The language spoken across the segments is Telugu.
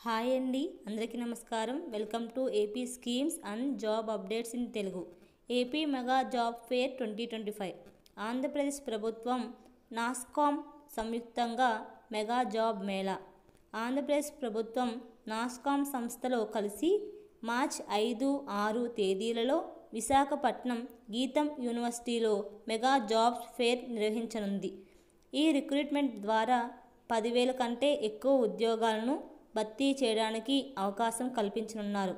హాయ్ అండి, అందరికీ నమస్కారం. Welcome to AP schemes and job updates in Telugu. AP mega job fair 2025 Andhra Pradesh ప్రభుత్వం నాస్కామ్ సంయుక్తంగా మెగా జాబ్ మేళా. ఆంధ్రప్రదేశ్ ప్రభుత్వం నాస్కామ్ సంస్థలో కలిసి మార్చి 5, 6 తేదీలలో విశాఖపట్నం గీతం యూనివర్సిటీలో మెగా జాబ్స్ ఫేర్ నిర్వహించనుంది. ఈ రిక్రూట్మెంట్ ద్వారా 10,000 కంటే ఎక్కువ ఉద్యోగాలను భర్తీ చేయడానికి అవకాశం కల్పించనున్నారు.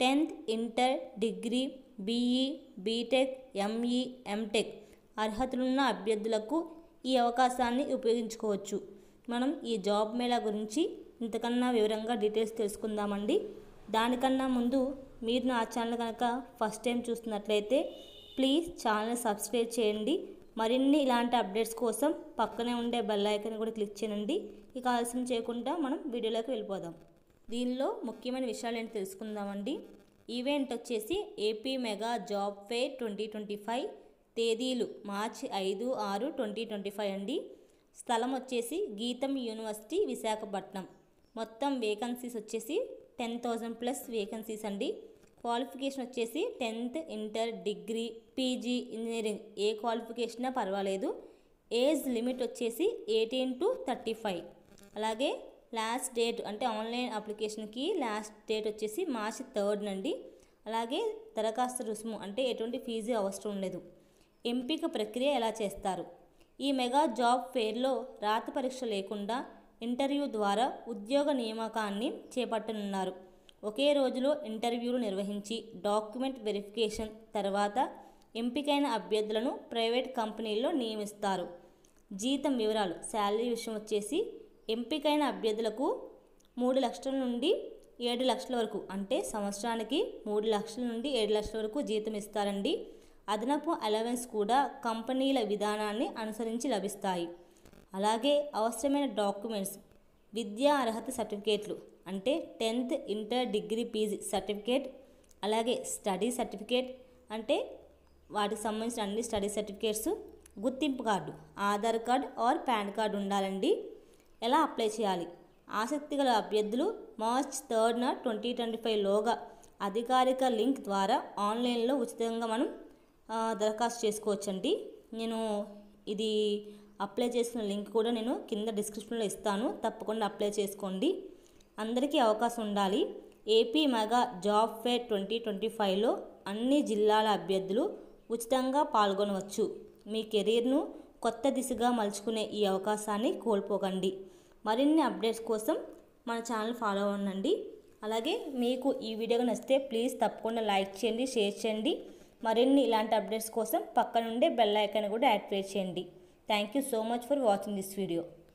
10th, inter, degree, BE, BTech, ME, MTech అర్హతలున్న అభ్యర్థులకు ఈ అవకాశాన్ని ఉపయోగించుకోవచ్చు. మనం ఈ జాబ్ మేళా గురించి ఇంతకన్నా వివరంగా డీటెయిల్స్ తెలుసుకుందామండి. దానికన్నా ముందు మీరు నా ఛానల్ కనుక ఫస్ట్ టైం చూస్తున్నట్లయితే ప్లీజ్ ఛానల్ సబ్స్క్రైబ్ చేయండి. మరిన్ని ఇలాంటి అప్డేట్స్ కోసం పక్కనే ఉండే బెల్ ఐకాన్ కూడా క్లిక్ చేయండి. ఇక ఆలస్యం చేయకుండా మనం వీడియోలోకి వెళ్ళిపోదాం. దీనిలో ముఖ్యమైన విషయాలు ఏంటి తెలుసుకుందామండి. ఈవెంట్ వచ్చేసి ఏపీ మెగా జాబ్ ఫేర్ 2025 తేదీలు మార్చి 5, 6, 2025 అండి. స్థలం వచ్చేసి గీతం యూనివర్సిటీ విశాఖపట్నం. మొత్తం వేకెన్సీస్ వచ్చేసి 10,000+ వేకెన్సీస్ అండి. క్వాలిఫికేషన్ వచ్చేసి 10th, inter, degree, PG, engineering ఏ క్వాలిఫికేషన్ పర్వాలేదు. ఏజ్ లిమిట్ వచ్చేసి 18 to 35. అలాగే లాస్ట్ డేట్ అంటే ఆన్లైన్ అప్లికేషన్కి లాస్ట్ డేట్ వచ్చేసి మార్చి 3 అండి. అలాగే దరఖాస్తు రుసుము అంటే ఎటువంటి ఫీజు అవసరం లేదు. ఎంపిక ప్రక్రియ ఎలా చేస్తారు? ఈ మెగా జాబ్ ఫేర్లో రాత పరీక్ష లేకుండా ఇంటర్వ్యూ ద్వారా ఉద్యోగ నియామకాన్ని చేపట్టనున్నారు. ఒకే రోజులో ఇంటర్వ్యూలు నిర్వహించి డాక్యుమెంట్ వెరిఫికేషన్ తర్వాత ఎంపికైన అభ్యర్థులను ప్రైవేట్ కంపెనీల్లో నియమిస్తారు. జీతం వివరాలు, శాలరీ విషయం వచ్చేసి ఎంపికైన అభ్యర్థులకు 3 లక్షల నుండి 7 లక్షల వరకు అంటే సంవత్సరానికి 3 లక్షల నుండి 7 లక్షల వరకు జీతం ఇస్తారండి. అదనపు అలవెన్స్ కూడా కంపెనీల విధానాన్ని అనుసరించి లభిస్తాయి. అలాగే అవసరమైన డాక్యుమెంట్స్, విద్యా అర్హత సర్టిఫికేట్లు అంటే 10th, inter, degree, PG certificate, అలాగే స్టడీ సర్టిఫికేట్ అంటే వాటికి సంబంధించిన అన్ని స్టడీ సర్టిఫికేట్స్, గుర్తింపు card, Aadhaar card or PAN card ఉండాలండి. ఎలా అప్లై చేయాలి? ఆసక్తి గల అభ్యర్థులు మార్చి 3, 2025 లోగా అధికారిక లింక్ ద్వారా ఆన్లైన్లో ఉచితంగా మనం దరఖాస్తు చేసుకోవచ్చండి. నేను ఇది అప్లై చేసిన లింక్ కూడా నేను కింద డిస్క్రిప్షన్లో ఇస్తాను, తప్పకుండా అప్లై చేసుకోండి. అందరికీ అవకాశం ఉండాలి. ఏపీ మెగా జాబ్ ఫేర్ 2025లో అన్ని జిల్లాల అభ్యర్థులు ఉచితంగా పాల్గొనవచ్చు. మీ కెరీర్ను కొత్త దిశగా మలుచుకునే ఈ అవకాశాన్ని కోల్పోకండి. మరిన్ని అప్డేట్స్ కోసం మన ఛానల్ ఫాలో అవ్వండి. అలాగే మీకు ఈ వీడియో నచ్చితే ప్లీజ్ తప్పకుండా లైక్ చేయండి, షేర్ చేయండి. మరిన్ని ఇలాంటి అప్డేట్స్ కోసం పక్కనుండే బెల్ ఐకాన్ కూడా యాక్టివేట్ చేయండి. Thank you so much for watching this video.